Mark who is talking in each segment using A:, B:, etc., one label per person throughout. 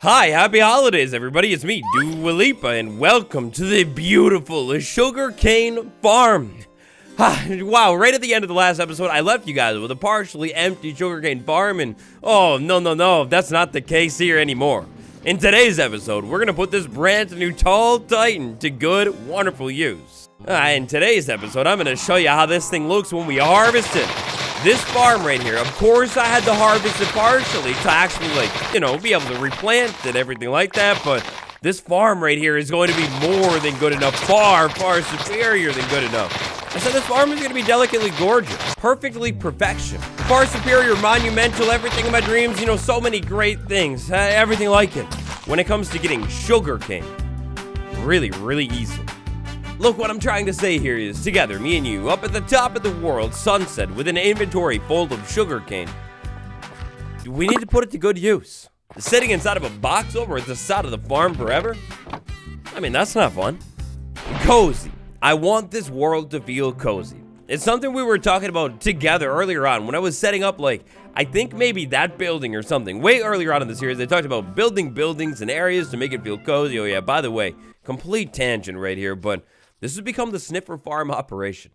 A: Hi, happy holidays, everybody. It's me, Dua Lipa, and welcome to the beautiful sugarcane farm. Wow, right at the end of the last episode, I left you guys with a partially empty sugarcane farm, and oh, no, that's not the case here anymore. In today's episode, we're gonna put this brand new tall titan to good, wonderful use. In today's episode, I'm gonna show you how this thing looks when we harvest it. This farm right here, of course I had to harvest it partially to actually, be able to replant it and everything like that, but this farm right here is going to be more than good enough, far superior than good enough. I said this farm is going to be delicately gorgeous, perfectly perfection, far superior, monumental, everything in my dreams, so many great things, everything like it. When it comes to getting sugarcane, really easy. Look, what I'm trying to say here is, together, me and you, up at the top of the world, sunset, with an inventory full of sugarcane, we need to put it to good use. Sitting inside of a box over at the side of the farm forever? I mean, that's not fun. Cozy. I want this world to feel cozy. It's something we were talking about together earlier on when I was setting up, I think maybe that building or something. Way earlier on in the series, they talked about building buildings and areas to make it feel cozy. Oh yeah, by the way, complete tangent right here, but this has become the sniffer farm operation.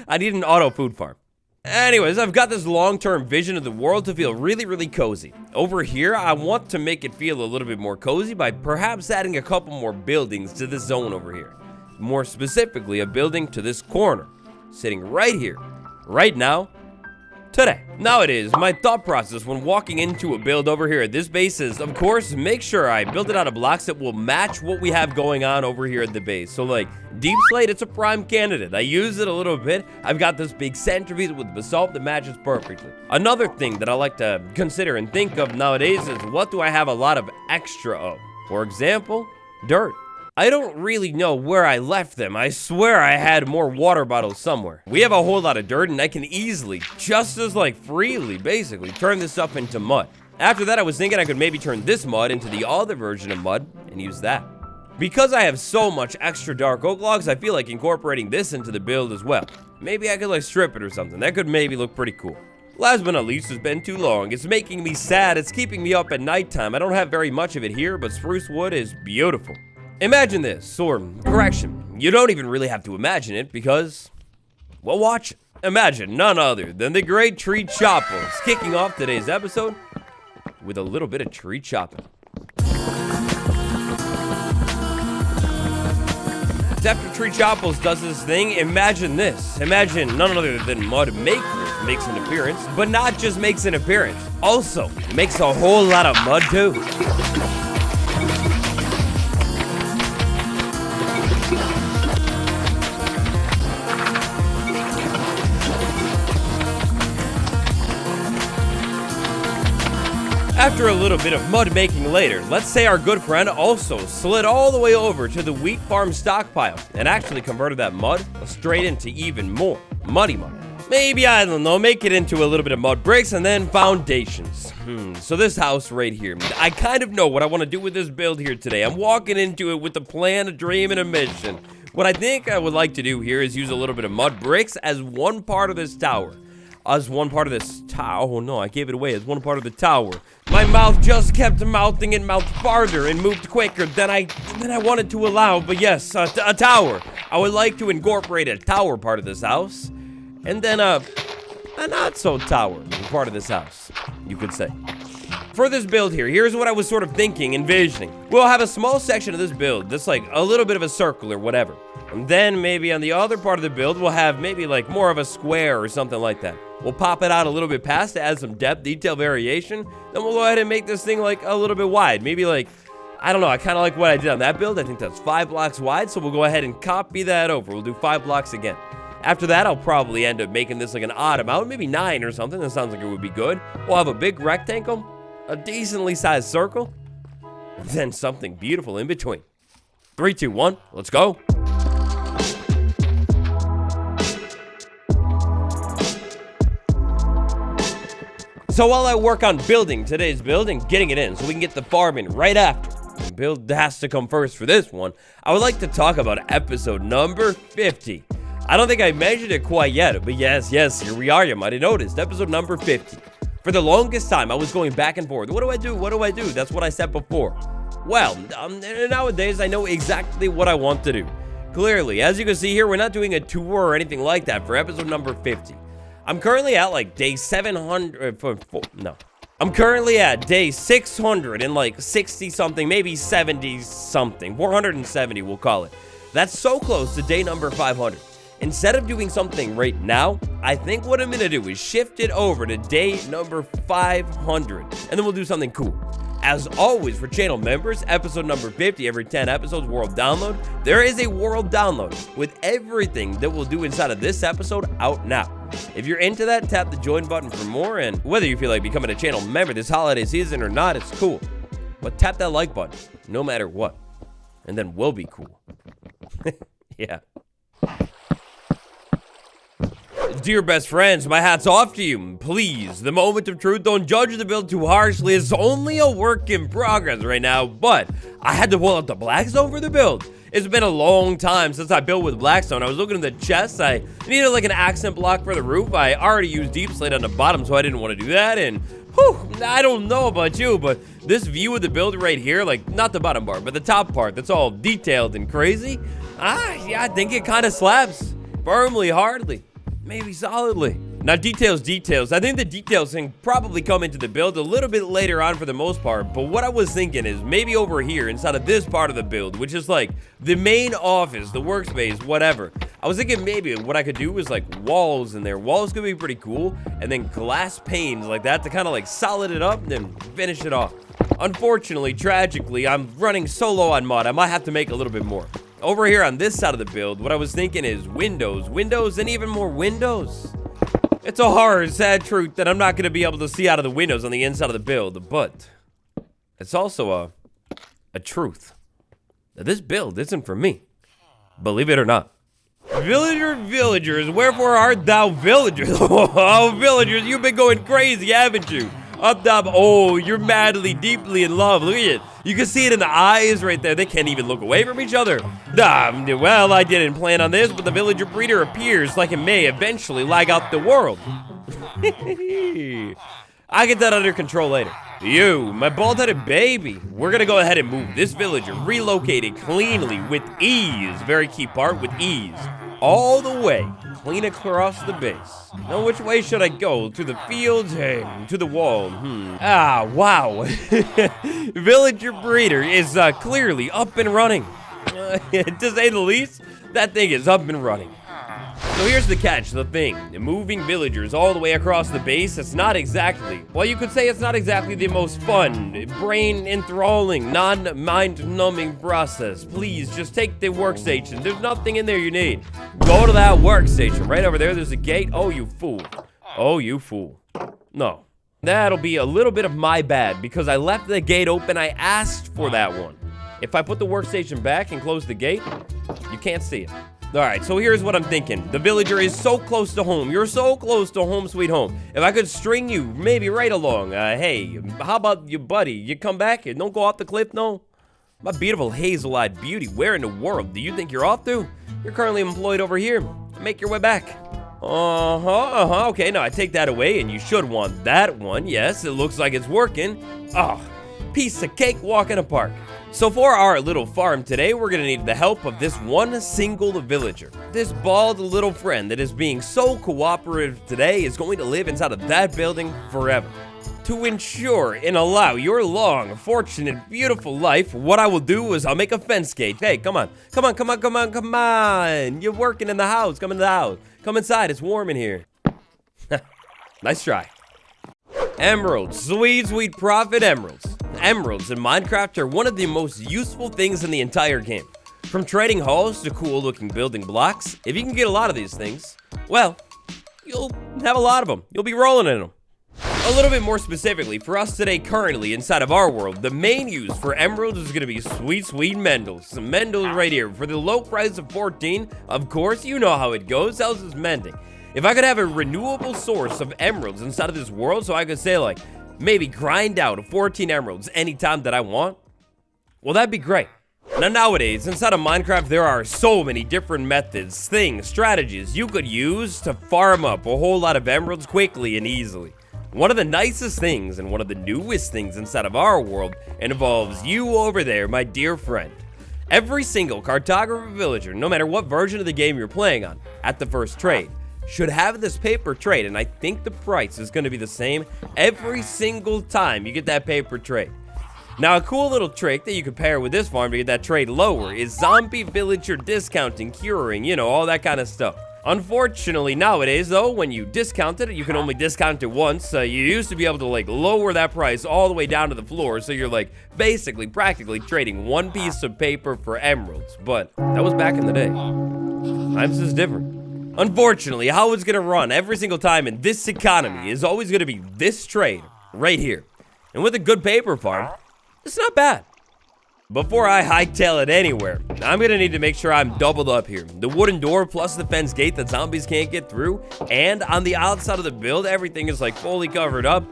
A: I need an auto food farm. Anyways, I've got this long-term vision of the world to feel really cozy. Over here, I want to make it feel a little bit more cozy by perhaps adding a couple more buildings to this zone over here. More specifically, a building to this corner, sitting right here, right now, today. Nowadays, my thought process when walking into a build over here at this base is, of course, make sure I build it out of blocks that will match what we have going on over here at the base. So deep slate, it's a prime candidate. I use it a little bit. I've got this big centerpiece with basalt that matches perfectly. Another thing that I like to consider and think of nowadays is, what do I have a lot of extra of? For example, dirt. I don't really know where I left them. I swear I had more water bottles somewhere. We have a whole lot of dirt, and I can easily, just as freely, basically, turn this up into mud. After that, I was thinking I could maybe turn this mud into the other version of mud and use that. Because I have so much extra dark oak logs, I feel like incorporating this into the build as well. Maybe I could strip it or something. That could maybe look pretty cool. Last but not least, it's been too long. It's making me sad. It's keeping me up at nighttime. I don't have very much of it here, but spruce wood is beautiful. Imagine this, or correction, you don't even really have to imagine it because, well, watch it. Imagine none other than the great tree choppers, kicking off today's episode with a little bit of tree chopping. After Tree Choppers does this thing, imagine this. Imagine none other than Mud Maker makes an appearance, but not just makes an appearance, also makes a whole lot of mud too. After a little bit of mud making later, let's say our good friend also slid all the way over to the wheat farm stockpile and actually converted that mud straight into even more muddy mud. Maybe, I don't know, make it into a little bit of mud bricks and then foundations. So this house right here, I kind of know what I want to do with this build here today. I'm walking into it with a plan, a dream, and a mission. What I think I would like to do here is use a little bit of mud bricks as one part of this tower. As one part of this tower. Oh no, I gave it away as one part of the tower. My mouth just kept mouthing and mouthed farther and moved quicker than I wanted to allow. But yes, a tower. I would like to incorporate a tower part of this house. And then a not so tower part of this house, you could say. For this build here, here's what I was sort of thinking, envisioning. We'll have a small section of this build that's a little bit of a circle or whatever. And then maybe on the other part of the build, we'll have maybe more of a square or something like that. We'll pop it out a little bit past to add some depth, detail, variation. Then we'll go ahead and make this thing a little bit wide. Maybe I don't know, I kind of like what I did on that build. I think that's 5 blocks wide, so we'll go ahead and copy that over. We'll do 5 blocks again. After that, I'll probably end up making this an odd amount, maybe 9 or something. That sounds like it would be good. We'll have a big rectangle, a decently sized circle, and then something beautiful in between. 3, 2, 1, let's go. So while I work on building today's build and getting it in so we can get the farm in right after, the build has to come first for this one, I would like to talk about episode number 50. I don't think I measured it quite yet, but yes, here we are. You might have noticed, episode number 50. For the longest time, I was going back and forth. What do I do? What do I do? That's what I said before. Well, nowadays, I know exactly what I want to do. Clearly, as you can see here, we're not doing a tour or anything like that for episode number 50. I'm currently at like day 700, I'm currently at day 600 and like 60 something, maybe 70 something, 470 we'll call it. That's so close to day number 500. Instead of doing something right now, I think what I'm gonna do is shift it over to day number 500, and then we'll do something cool. As always, for channel members, episode number 50, every 10 episodes, world download. There is a world download with everything that we'll do inside of this episode out now. If you're into that, tap the join button for more, and whether you feel like becoming a channel member this holiday season or not, it's cool. But tap that like button, no matter what, and then we'll be cool. Yeah. Dear best friends, my hat's off to you. Please, the moment of truth, don't judge the build too harshly. It's only a work in progress right now, but I had to pull out the blackstone for the build. It's been a long time since I built with blackstone. I was looking at the chest. I needed like an accent block for the roof. I already used deep slate on the bottom, so I didn't want to do that. And whew, I don't know about you, but this view of the build right here, like not the bottom part, but the top part, that's all detailed and crazy. Yeah, I think it kind of slaps. Firmly, hardly. Maybe solidly. Now, details. I think the details can probably come into the build a little bit later on for the most part, but what I was thinking is maybe over here inside of this part of the build, which is like the main office, the workspace, whatever. I was thinking maybe what I could do is like walls in there. Walls could be pretty cool, and then glass panes like that to kind of like solid it up and then finish it off. Unfortunately, tragically, I'm running so low on mod, I might have to make a little bit more. Over here on this side of the build, what I was thinking is windows, and even more windows. It's a hard, sad truth that I'm not going to be able to see out of the windows on the inside of the build, but it's also a truth that this build isn't for me, believe it or not. Villagers, wherefore art thou villagers? Oh, villagers, you've been going crazy, haven't you? Up top, oh, you're madly, deeply in love. Look at it. You can see it in the eyes right there. They can't even look away from each other. Well, I didn't plan on this, but the villager breeder appears like it may eventually lag out the world. I get that under control later. You, my bald-headed baby. We're gonna go ahead and move this villager, relocate it cleanly with ease. Very key part, with ease. All the way, clean across the base. Now, which way should I go? To the fields? Hey, to the wall. Wow. Villager breeder is clearly up and running. To say the least, that thing is up and running. So here's the catch, the thing. Moving villagers all the way across the base, it's not exactly, well, you could say it's not exactly the most fun, brain-enthralling, non-mind-numbing process. Please, just take the workstation. There's nothing in there you need. Go to that workstation. Right over there, there's a gate. Oh, you fool. Oh, you fool. No. That'll be a little bit of my bad, because I left the gate open. I asked for that one. If I put the workstation back and close the gate, you can't see it. Alright, so here's what I'm thinking. The villager is so close to home. You're so close to home sweet home. If I could string you maybe right along. Hey, how about you, buddy? You come back and don't go off the cliff, no? My beautiful hazel-eyed beauty, where in the world do you think you're off to? You're currently employed over here. Make your way back. Okay, now I take that away, and you should want that one. Yes, it looks like it's working. Oh, piece of cake walk in a park. So for our little farm today, we're gonna need the help of this one single villager. This bald little friend that is being so cooperative today is going to live inside of that building forever. To ensure and allow your long, fortunate, beautiful life, what I will do is I'll make a fence gate. Hey, come on. You're working in the house. Come in the house. Come inside. It's warm in here. Nice try. Emeralds. Sweet profit emeralds. Emeralds in Minecraft are one of the most useful things in the entire game. From trading halls to cool looking building blocks, if you can get a lot of these things, well, you'll have a lot of them. You'll be rolling in them. A little bit more specifically, for us today currently inside of our world, the main use for emeralds is going to be sweet mendels. Some mendels right here for the low price of 14. Of course, you know how it goes. How's this mending? If I could have a renewable source of emeralds inside of this world, so I could say like, maybe grind out 14 emeralds anytime that I want, well, that'd be great. Now, nowadays, inside of Minecraft, there are so many different methods, things, strategies you could use to farm up a whole lot of emeralds quickly and easily. One of the nicest things and one of the newest things inside of our world involves you over there, my dear friend. Every single cartographer villager, no matter what version of the game you're playing on, at the first trade, should have this paper trade, and I think the price is going to be the same every single time you get that paper trade. Now, a cool little trick that you could pair with this farm to get that trade lower is zombie villager discounting, curing, you know, all that kind of stuff. Unfortunately, nowadays, though, when you discount it, you can only discount it once. You used to be able to, like, lower that price all the way down to the floor, so you're, like, basically, practically trading one piece of paper for emeralds. But that was back in the day. Times is different. Unfortunately, how it's gonna run every single time in this economy is always gonna be this trade right here. And with a good paper farm, it's not bad. Before I hightail it anywhere, I'm gonna need to make sure I'm doubled up here. The wooden door plus the fence gate that zombies can't get through, and on the outside of the build, everything is like fully covered up.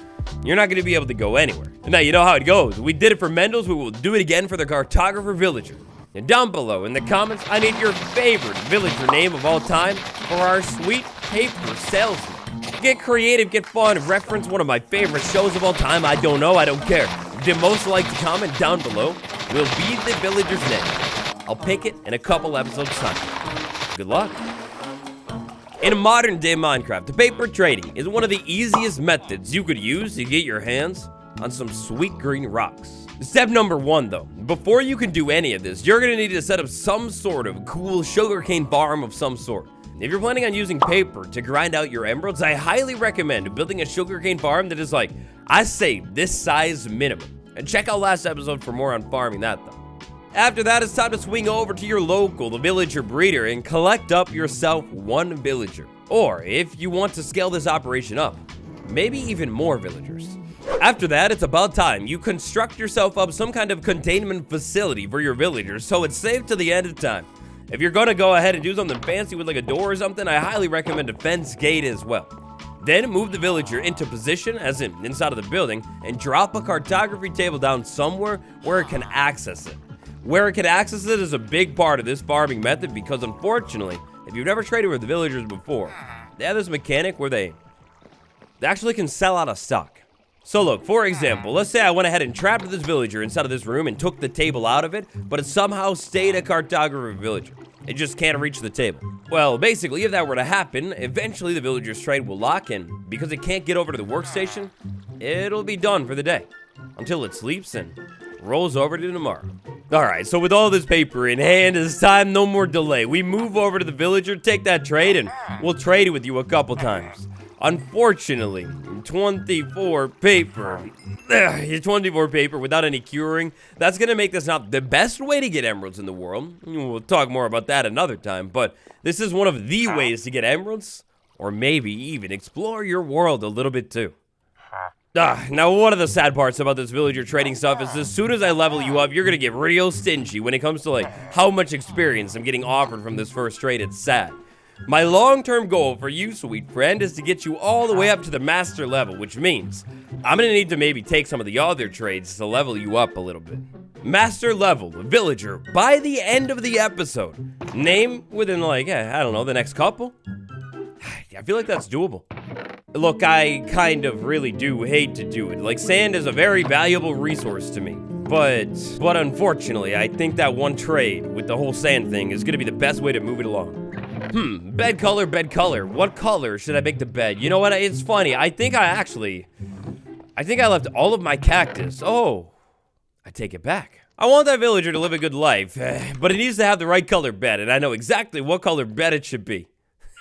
A: You're not gonna be able to go anywhere. Now, you know how it goes. We did it for Mendel's, we will do it again for the cartographer villager. And down below in the comments, I need your favorite villager name of all time for our sweet paper salesman. Get creative, get fun, reference one of my favorite shows of all time. I don't know, I don't care. The most liked comment down below will be the villager's name. I'll pick it in a couple episodes time. Good luck. In modern day Minecraft, the paper trading is one of the easiest methods you could use to get your hands on some sweet green rocks. Step number 1 though, before you can do any of this, you're gonna need to set up some sort of cool sugarcane farm of some sort. If you're planning on using paper to grind out your emeralds, I highly recommend building a sugarcane farm that is like, I say, this size minimum. And check out last episode for more on farming that though. After that, it's time to swing over to your local, the villager breeder, and collect up yourself one villager. Or, if you want to scale this operation up, maybe even more villagers. After that, it's about time you construct yourself up some kind of containment facility for your villagers so it's safe to the end of time. If you're gonna go ahead and do something fancy with like a door or something, I highly recommend a fence gate as well. Then move the villager into position, as in inside of the building, and drop a cartography table down somewhere where it can access it. Where it can access it is a big part of this farming method because unfortunately, if you've never traded with the villagers before, they have this mechanic where they actually can sell out of stock. So look, for example, let's say I went ahead and trapped this villager inside of this room and took the table out of it, but it somehow stayed a cartographer villager. It just can't reach the table. Well, basically, if that were to happen, eventually the villager's trade will lock in. Because it can't get over to the workstation, it'll be done for the day. Until it sleeps and rolls over to tomorrow. Alright, so with all this paper in hand, it's time, no more delay. We move over to the villager, take that trade, and we'll trade it with you a couple times. Unfortunately, 24 paper. 24 paper without any curing. That's going to make this not the best way to get emeralds in the world. We'll talk more about that another time, but this is one of the ways to get emeralds, or maybe even explore your world a little bit too. Now one of the sad parts about this villager trading stuff is as soon as I level you up, you're going to get real stingy when it comes to like how much experience I'm getting offered from this first trade. It's sad. My long-term goal for you, sweet friend, is to get you all the way up to the master level, which means I'm gonna need to maybe take some of the other trades to level you up a little bit. Master level, villager, by the end of the episode. Name within like, I don't know, the next couple? I feel like that's doable. Look, I kind of really do hate to do it. Like, sand is a very valuable resource to me. But unfortunately, I think that one trade with the whole sand thing is gonna be the best way to move it along. Bed color, bed color. What color should I make the bed? You know what? It's funny. I think I left all of my cactus. Oh, I take it back. I want that villager to live a good life, but it needs to have the right color bed, and I know exactly what color bed it should be.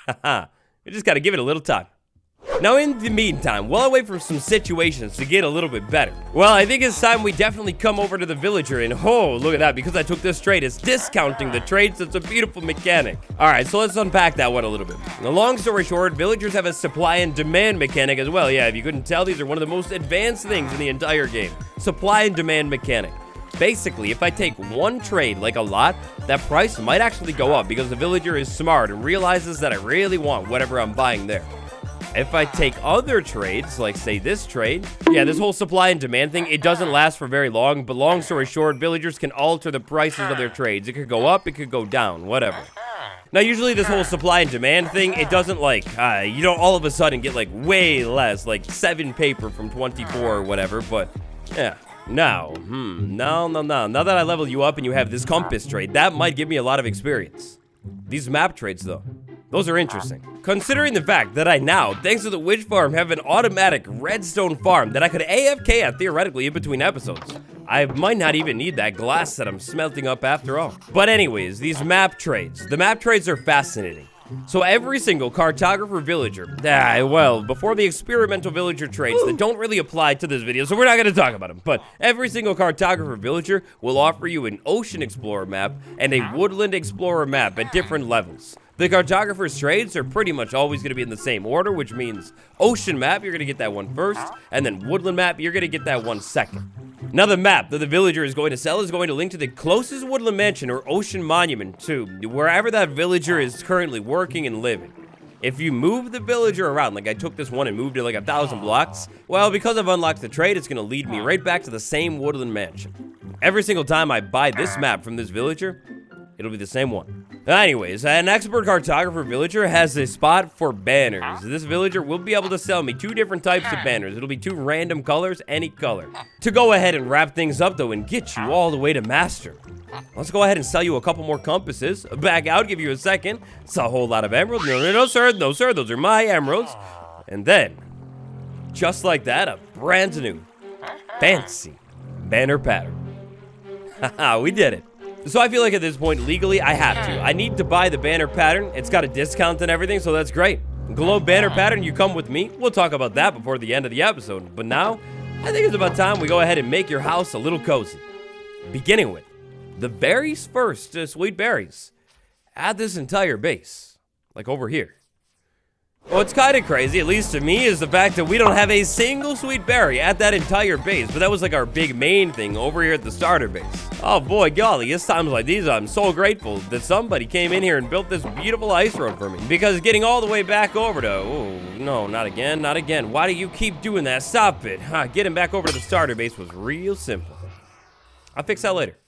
A: Haha, you just gotta give it a little time. Now, in the meantime, while I wait for some situations to get a little bit better, well, I think it's time we definitely come over to the villager and, oh, look at that, because I took this trade, it's discounting the trades, it's a beautiful mechanic. Alright, so let's unpack that one a little bit. Now, long story short, villagers have a supply and demand mechanic as well. Yeah, if you couldn't tell, these are one of the most advanced things in the entire game. Supply and demand mechanic. Basically, if I take one trade, like a lot, that price might actually go up because the villager is smart and realizes that I really want whatever I'm buying there. If I take other trades, like say this trade, yeah, this whole supply and demand thing, it doesn't last for very long, but long story short, villagers can alter the prices of their trades. It could go up, it could go down, whatever. Now, usually this whole supply and demand thing, it doesn't like, you don't all of a sudden get like way less, like 7 paper from 24 or whatever, but yeah. Now that I level you up and you have this compass trait, that might give me a lot of experience. These map traits though, those are interesting. Considering the fact that I now, thanks to the witch farm, have an automatic redstone farm that I could AFK at theoretically in between episodes, I might not even need that glass that I'm smelting up after all. But anyways, these map traits. The map traits are fascinating. So every single cartographer villager, well, before the experimental villager traits that don't really apply to this video, so we're not going to talk about them, but every single cartographer villager will offer you an ocean explorer map and a woodland explorer map at different levels. The cartographer's trades are pretty much always going to be in the same order, which means ocean map, you're going to get that one first, and then woodland map, you're going to get that one second. Now the map that the villager is going to sell is going to link to the closest woodland mansion or ocean monument to wherever that villager is currently working and living. If you move the villager around, like I took this one and moved it like 1,000 blocks, well, because I've unlocked the trade, it's going to lead me right back to the same woodland mansion. Every single time I buy this map from this villager, it'll be the same one. Anyways, an expert cartographer villager has a spot for banners. This villager will be able to sell me 2 different types of banners. It'll be 2 random colors, any color. To go ahead and wrap things up though and get you all the way to master, let's go ahead and sell you a couple more compasses. Back out, give you a second. It's a whole lot of emeralds. No, sir, those are my emeralds. And then, just like that, a brand new, fancy banner pattern. Haha, we did it. So I feel like at this point, legally, I have to. I need to buy the banner pattern. It's got a discount and everything, so that's great. Globe banner pattern, you come with me. We'll talk about that before the end of the episode. But now, I think it's about time we go ahead and make your house a little cozy. Beginning with the berries first, sweet berries. Add this entire base, like over here. What's kind of crazy, at least to me, is the fact that we don't have a single sweet berry at that entire base, but that was like our big main thing over here at the starter base. Oh boy, golly, it's times like these I'm so grateful that somebody came in here and built this beautiful ice road for me, because getting all the way back over to, oh no, not again, why do you keep doing that? Stop it. Getting back over to the starter base was real simple. I'll fix that later.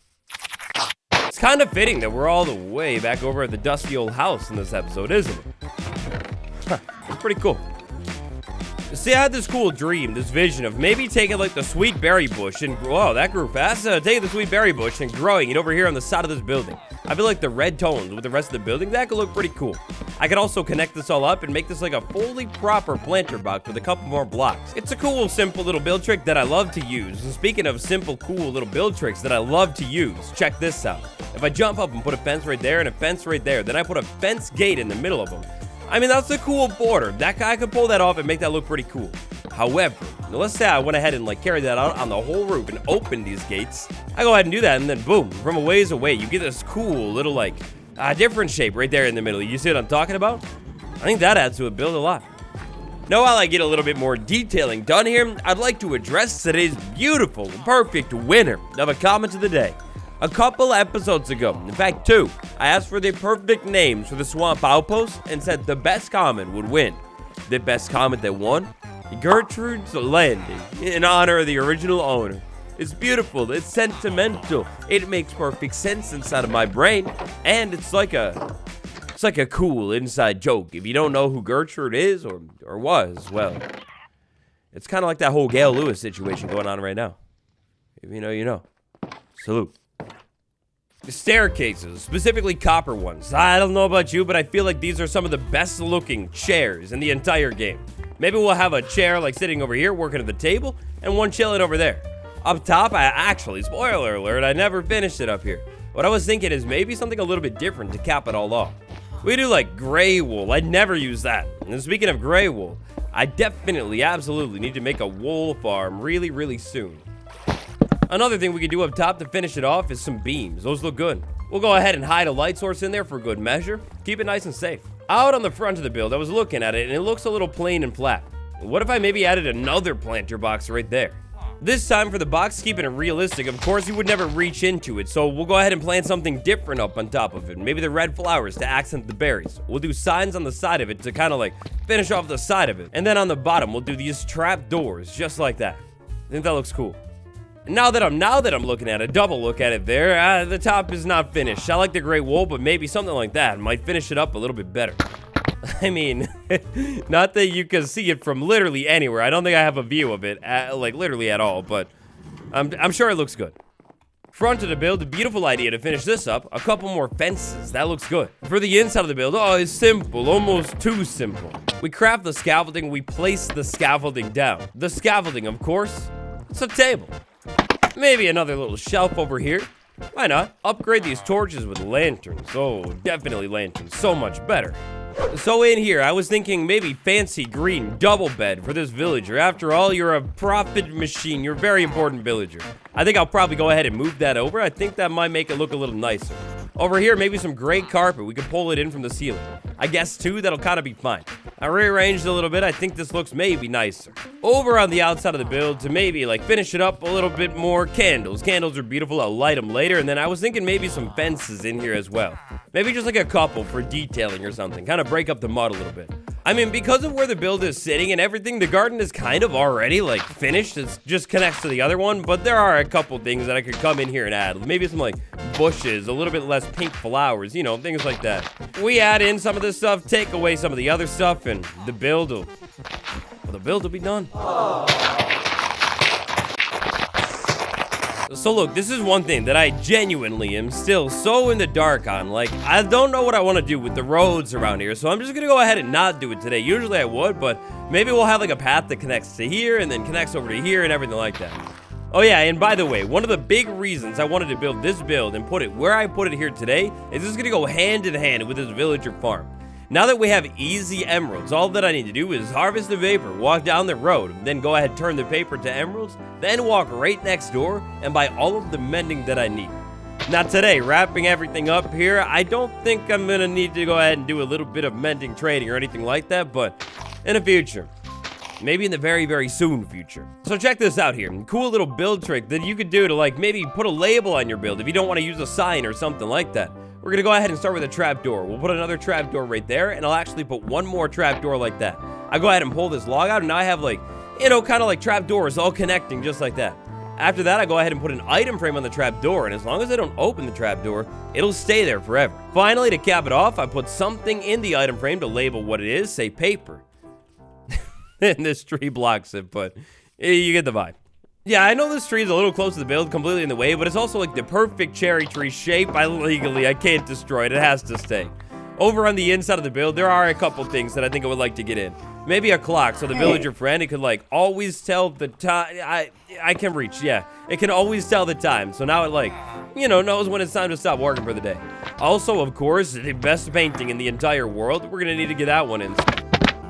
A: It's kind of fitting that we're all the way back over at the dusty old house in this episode, isn't it? It's pretty cool. See, I had this cool dream, this vision of maybe taking like the sweet berry bush and, whoa, that grew fast. Taking the sweet berry bush and growing it over here on the side of this building. I feel like the red tones with the rest of the building, that could look pretty cool. I could also connect this all up and make this like a fully proper planter box with a couple more blocks. It's a cool, simple little build trick that I love to use. And speaking of simple, cool little build tricks that I love to use, check this out. If I jump up and put a fence right there and a fence right there, then I put a fence gate in the middle of them. I mean, that's a cool border. That guy could pull that off and make that look pretty cool. However, let's say I went ahead and like carried that out on the whole roof and opened these gates. I go ahead and do that, and then boom, from a ways away, you get this cool little like different shape right there in the middle. You see what I'm talking about? I think that adds to a build a lot. Now, while I get a little bit more detailing done here, I'd like to address today's beautiful, perfect winner of a comment of the day. A couple episodes ago, in fact 2, I asked for the perfect names for the swamp outpost and said the best comment would win. The best comment that won? Gertrude's Landing, in honor of the original owner. It's beautiful, it's sentimental, it makes perfect sense inside of my brain, and it's like a cool inside joke. If you don't know who Gertrude is or was, well, it's kind of like that whole Gail Lewis situation going on right now. If you know, you know. Salute. Staircases, specifically copper ones. I don't know about you, but I feel like these are some of the best looking chairs in the entire game. Maybe we'll have a chair like sitting over here working at the table and one chilling over there. Up top, spoiler alert, I never finished it up here. What I was thinking is maybe something a little bit different to cap it all off. We do like gray wool. I never use that. And speaking of gray wool, I absolutely need to make a wool farm really soon. Another thing we can do up top to finish it off is some beams. Those look good. We'll go ahead and hide a light source in there for good measure. Keep it nice and safe. Out on the front of the build, I was looking at it and it looks a little plain and flat. What if I maybe added another planter box right there? This time for the box, keeping it realistic, of course you would never reach into it, so we'll go ahead and plant something different up on top of it. Maybe the red flowers to accent the berries. We'll do signs on the side of it to kind of like finish off the side of it. And then on the bottom, we'll do these trap doors, just like that. I think that looks cool. Now that I'm looking at it, double look at it there, the top is not finished. I like the gray wool, but maybe something like that might finish it up a little bit better. I mean, not that you can see it from literally anywhere. I don't think I have a view of it, like literally at all, but I'm sure it looks good. Front of the build, a beautiful idea to finish this up. A couple more fences, that looks good. For the inside of the build, oh, it's simple, almost too simple. We craft the scaffolding, we place the scaffolding down. The scaffolding, of course, it's a table. Maybe another little shelf over here. Why not? Upgrade these torches with lanterns. Oh, definitely lanterns, so much better. So in here, I was thinking maybe fancy green double bed for this villager. After all, you're a profit machine. You're a very important villager. I think I'll probably go ahead and move that over. I think that might make it look a little nicer. Over here, maybe some gray carpet. We could pull it in from the ceiling. I guess, too, that'll kind of be fine. I rearranged a little bit. I think this looks maybe nicer. Over on the outside of the build to maybe, like, finish it up a little bit more, candles. Candles are beautiful. I'll light them later. And then I was thinking maybe some fences in here as well. Maybe just like a couple for detailing or something. Kind of break up the mud a little bit. I mean, because of where the build is sitting and everything, the garden is kind of already, like, finished. It just connects to the other one. But there are a couple things that I could come in here and add. Maybe some, like, bushes, a little bit less pink flowers, you know, things like that. We add in some of this stuff, take away some of the other stuff, and the build will be done. So look, this is one thing that I genuinely am still so in the dark on. Like, I don't know what I want to do with the roads around here, so I'm just gonna go ahead and not do it today. Usually I would, but maybe we'll have like a path that connects to here and then connects over to here and everything like that. Oh yeah, and by the way, one of the big reasons I wanted to build this build and put it where I put it here today is this is gonna go hand in hand with this villager farm. Now that we have easy emeralds, all that I need to do is harvest the paper, walk down the road, then go ahead and turn the paper to emeralds, then walk right next door and buy all of the mending that I need. Now today, wrapping everything up here, I don't think I'm gonna need to go ahead and do a little bit of mending trading or anything like that, but in the future. Maybe in the very, very soon future. So check this out here. Cool little build trick that you could do to like maybe put a label on your build if you don't want to use a sign or something like that. We're going to go ahead and start with a trapdoor. We'll put another trapdoor right there, and I'll actually put one more trapdoor like that. I go ahead and pull this log out, and now I have like, you know, kind of like trapdoors all connecting just like that. After that, I go ahead and put an item frame on the trapdoor, and as long as I don't open the trapdoor, it'll stay there forever. Finally, to cap it off, I put something in the item frame to label what it is, say paper. And this tree blocks it, but you get the vibe. Yeah, I know this tree is a little close to the build, completely in the way, but it's also like the perfect cherry tree shape. I can't destroy it. It has to stay. Over on the inside of the build, there are a couple things that I think I would like to get in. Maybe a clock, so the villager friend, it could like always tell the time. I can reach, yeah. It can always tell the time, so now it like, you know, knows when it's time to stop working for the day. Also, of course, the best painting in the entire world. We're gonna need to get that one in.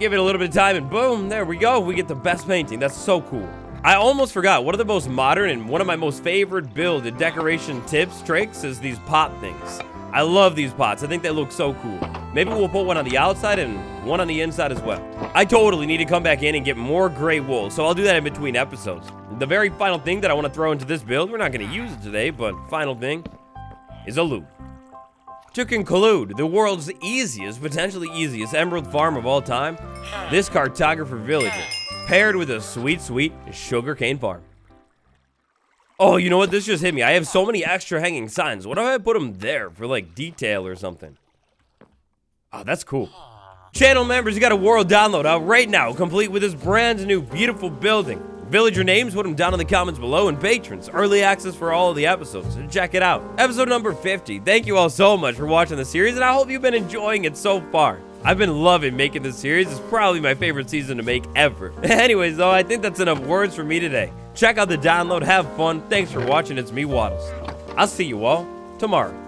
A: Give it a little bit of time and boom, there we go. We get the best painting. That's so cool. I almost forgot, one of the most modern and one of my most favorite build and decoration tips, tricks, is these pot things. I love these pots. I think they look so cool. Maybe we'll put one on the outside and one on the inside as well. I totally need to come back in and get more gray wool, so I'll do that in between episodes. The very final thing that I want to throw into this build, we're not going to use it today, but final thing, is a loop. To conclude, the world's easiest, potentially easiest emerald farm of all time, this cartographer villager, paired with a sweet, sweet sugarcane farm. Oh, you know what? This just hit me. I have so many extra hanging signs. What if I put them there for, like, detail or something? Oh, that's cool. Channel members, you got a world download out right now, complete with this brand new, beautiful building. Villager names, put them down in the comments below, and patrons, early access for all of the episodes, so check it out. Episode number 50. Thank you all so much for watching the series, and I hope you've been enjoying it so far. I've been loving making this series. It's probably my favorite season to make ever. Anyways, though, I think that's enough words for me today. Check out the download, have fun. Thanks for watching. It's me, Waddles. I'll see you all tomorrow.